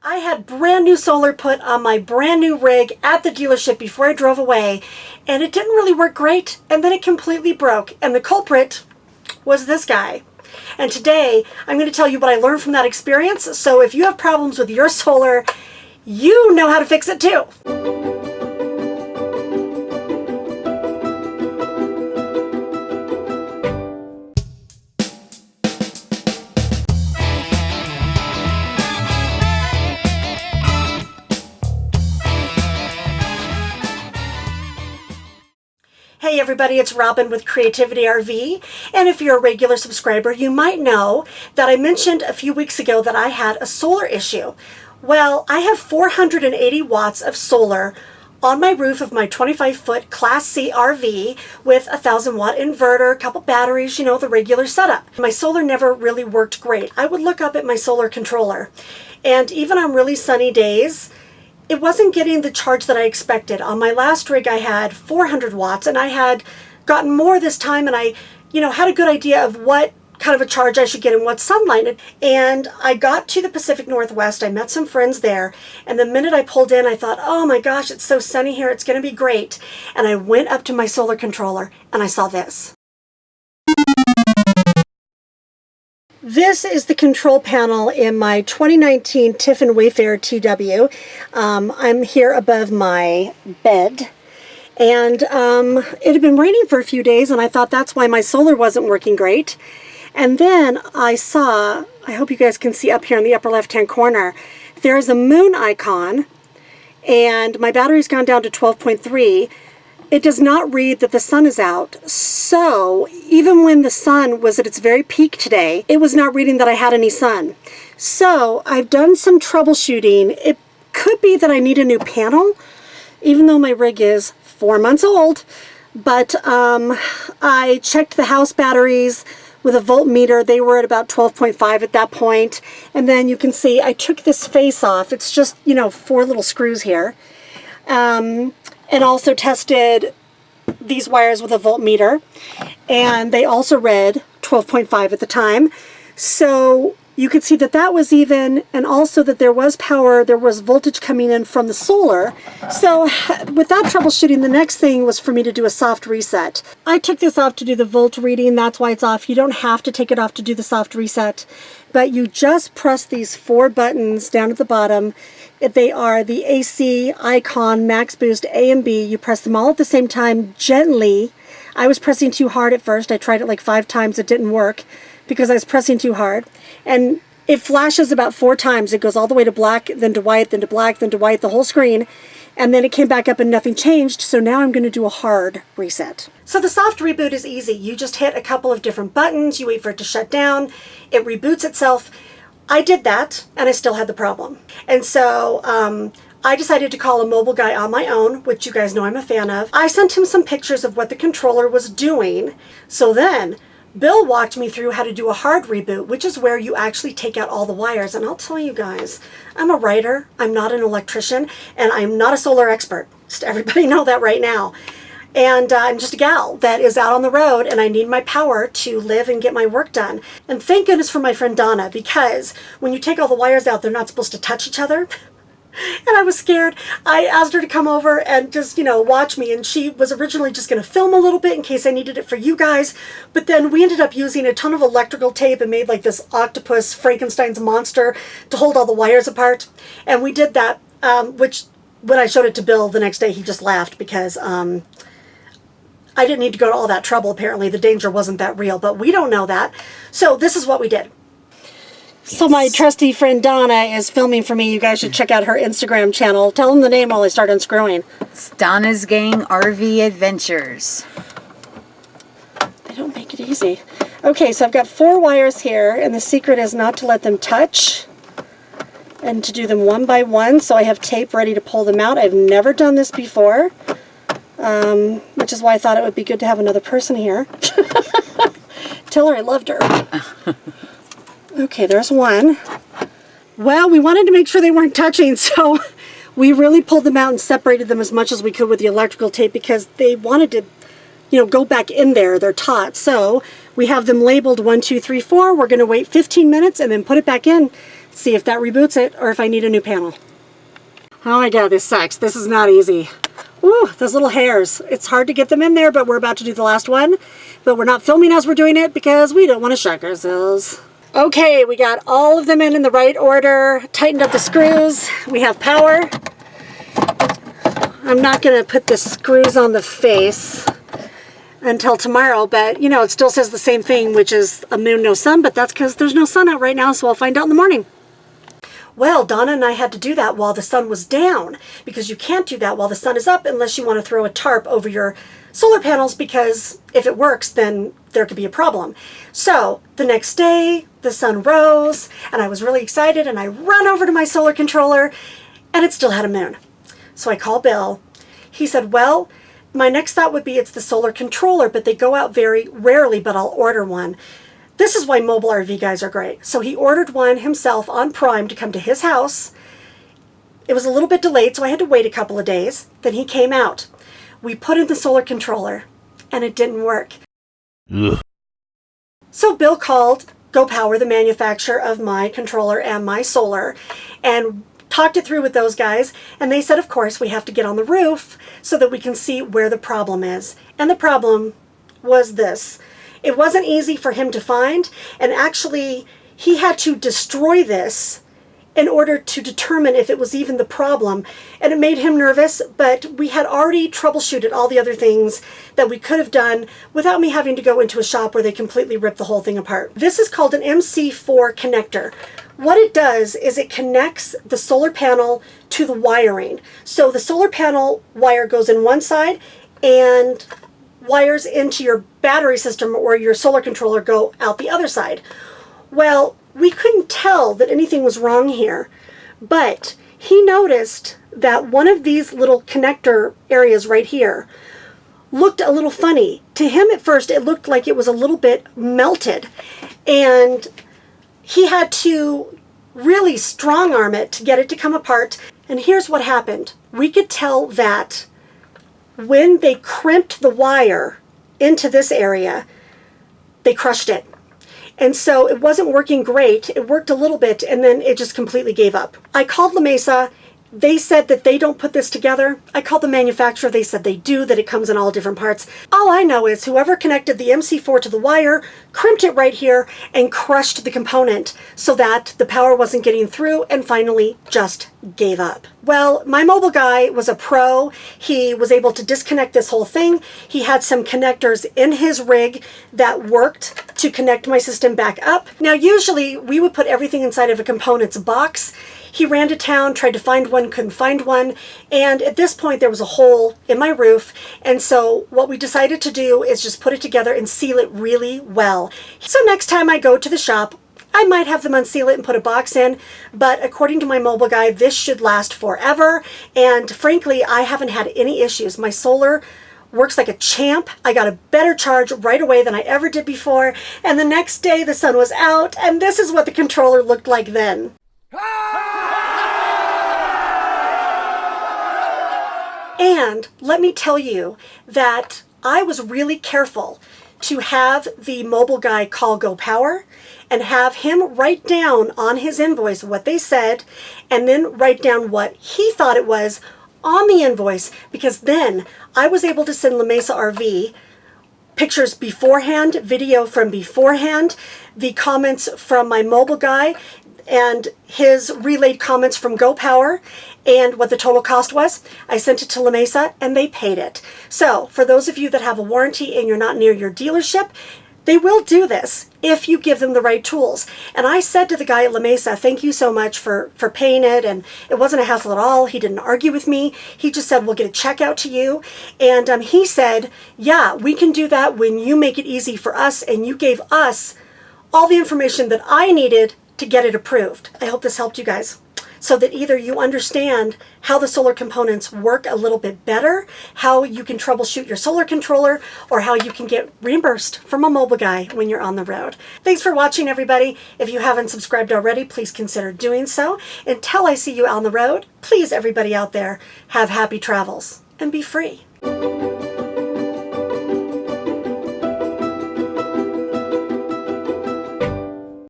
I had brand new solar put on my brand new rig at the dealership before I drove away, and it didn't really work great, and then it completely broke, and the culprit was this guy. And today I'm going to tell you what I learned from that experience, so if you have problems with your solar, you know how to fix it too. Hey everybody, it's Robin with Creativity RV, and if you're a regular subscriber, you might know that I mentioned a few weeks ago that I had a solar issue. Well, I have 480 watts of solar on my roof of my 25-foot Class C RV with a 1,000-watt inverter, a couple batteries, you know, the regular setup. My solar never really worked great. I would look up at my solar controller, and even on really sunny days, it wasn't getting the charge that I expected. On my last rig, I had 400 watts, and I had gotten more this time, and I, had a good idea of what kind of a charge I should get in what sunlight. And I got to the Pacific Northwest. I met some friends there, and the minute I pulled in, I thought, oh my gosh, it's so sunny here. It's going to be great. And I went up to my solar controller, and I saw this. This is the control panel in my 2019 Tiffin Wayfarer TW. I'm here above my bed, and it had been raining for a few days, and I thought that's why my solar wasn't working great. And then I saw, I hope you guys can see up here in the upper left-hand corner, there's a moon icon, and my battery's gone down to 12.3. It does not read that the sun is out, so even when the sun was at its very peak today, it was not reading that I had any sun. So I've done some troubleshooting. It could be that I need a new panel, even though my rig is 4 months old, but I checked the house batteries with a voltmeter. They were at about 12.5 at that point, and then you can see I took this face off. It's just, 4 little screws here. And also tested these wires with a voltmeter, and they also read 12.5 at the time. So you could see that that was even, and also that there was power, there was voltage coming in from the solar. So with that troubleshooting, the next thing was for me to do a soft reset. I took this off to do the volt reading, that's why it's off. You don't have to take it off to do the soft reset, but you just press these 4 buttons down at the bottom. They are the AC, icon, max boost, A and B. You press them all at the same time gently. I was pressing too hard at first. I tried it like 5 times. It didn't work because I was pressing too hard. And it flashes about 4 times. It goes all the way to black, then to white, then to black, then to white, the whole screen. And then it came back up and nothing changed. So now I'm going to do a hard reset. So the soft reboot is easy. You just hit a couple of different buttons. You wait for it to shut down. It reboots itself. I did that, and I still had the problem. And so I decided to call a mobile guy on my own, which you guys know I'm a fan of. I sent him some pictures of what the controller was doing. So then Bill walked me through how to do a hard reboot, which is where you actually take out all the wires. And I'll tell you guys, I'm a writer, I'm not an electrician, and I'm not a solar expert. Just everybody know that right now. And I'm just a gal that is out on the road, and I need my power to live and get my work done. And thank goodness for my friend Donna, because when you take all the wires out, they're not supposed to touch each other. And I was scared. I asked her to come over and just, watch me. And she was originally just going to film a little bit in case I needed it for you guys. But then we ended up using a ton of electrical tape and made like this octopus Frankenstein's monster to hold all the wires apart. And we did that, which when I showed it to Bill the next day, he just laughed because I didn't need to go to all that trouble. Apparently the danger wasn't that real, but we don't know that. So this is what we did. So my trusty friend Donna is filming for me. You guys should check out her Instagram channel. Tell them the name while I start unscrewing. It's Donna's Gang RV Adventures. They don't make it easy. Okay, so I've got 4 wires here, and the secret is not to let them touch and to do them one by one. So I have tape ready to pull them out. I've never done this before, which is why I thought it would be good to have another person here. Tell her I loved her. Okay, there's one. Well, we wanted to make sure they weren't touching, so we really pulled them out and separated them as much as we could with the electrical tape because they wanted to, go back in there. They're taut. So we have them labeled 1, 2, 3, 4. We're going to wait 15 minutes and then put it back in. see if that reboots it or if I need a new panel. Oh my God, this sucks. This is not easy. Ooh, those little hairs. It's hard to get them in there, but we're about to do the last one. But we're not filming as we're doing it because we don't want to shock ourselves. Okay, we got all of them in the right order. Tightened up the screws. We have power. I'm not going to put the screws on the face until tomorrow, but you know, it still says the same thing, which is a moon, no sun, but that's because there's no sun out right now, so I'll find out in the morning. Well, Donna and I had to do that while the sun was down, because you can't do that while the sun is up unless you want to throw a tarp over your solar panels, because if it works, then there could be a problem. So the next day, the sun rose, and I was really excited, and I run over to my solar controller, and it still had a moon. So I called Bill. He said, well, my next thought would be it's the solar controller, but they go out very rarely, but I'll order one. This is why mobile RV guys are great. So he ordered one himself on Prime to come to his house. It was a little bit delayed, so I had to wait a couple of days. Then he came out. We put in the solar controller, and it didn't work. Ugh. So Bill called GoPower, the manufacturer of my controller and my solar, and talked it through with those guys, and they said, of course, we have to get on the roof so that we can see where the problem is. And the problem was this. It wasn't easy for him to find, and actually he had to destroy this in order to determine if it was even the problem, and it made him nervous, but we had already troubleshooted all the other things that we could have done without me having to go into a shop where they completely rip the whole thing apart. This is called an MC4 connector. What it does is it connects the solar panel to the wiring. So the solar panel wire goes in one side and wires into your battery system or your solar controller go out the other side. Well, we couldn't tell that anything was wrong here, but he noticed that one of these little connector areas right here looked a little funny. To him at first it looked like it was a little bit melted, and he had to really strong arm it to get it to come apart. And here's what happened. We could tell that when they crimped the wire into this area, they crushed it. And so it wasn't working great. It worked a little bit, and then it just completely gave up. I called La Mesa. They said that they don't put this together. I called the manufacturer. They said they do, that it comes in all different parts. All I know is whoever connected the MC4 to the wire crimped it right here and crushed the component so that the power wasn't getting through, and finally just gave up. Well, my mobile guy was a pro. He was able to disconnect this whole thing. He had some connectors in his rig that worked to connect my system back up. Now, usually we would put everything inside of a components box. He ran to town, tried to find one, couldn't find one, and at this point there was a hole in my roof, and so what we decided to do is just put it together and seal it really well. So next time I go to the shop, I might have them unseal it and put a box in, but according to my mobile guy, this should last forever, and frankly, I haven't had any issues. My solar works like a champ. I got a better charge right away than I ever did before, and the next day the sun was out, and this is what the controller looked like then. And let me tell you that I was really careful to have the mobile guy call GoPower and have him write down on his invoice what they said, and then write down what he thought it was on the invoice, because then I was able to send La Mesa RV pictures beforehand, video from beforehand, the comments from my mobile guy, and his relayed comments from GoPower, and what the total cost was. I sent it to La Mesa, and they paid it. So for those of you that have a warranty and you're not near your dealership, they will do this if you give them the right tools. And I said to the guy at La Mesa, thank you so much for paying it, and it wasn't a hassle at all. He didn't argue with me. He just said, we'll get a check out to you. And he said, yeah, we can do that when you make it easy for us, and you gave us all the information that I needed to get it approved. I hope this helped you guys, so that either you understand how the solar components work a little bit better, how you can troubleshoot your solar controller, or how you can get reimbursed from a mobile guy when you're on the road. Thanks for watching, everybody. If you haven't subscribed already, please consider doing so. Until I see you on the road, please, everybody out there, have happy travels and be free.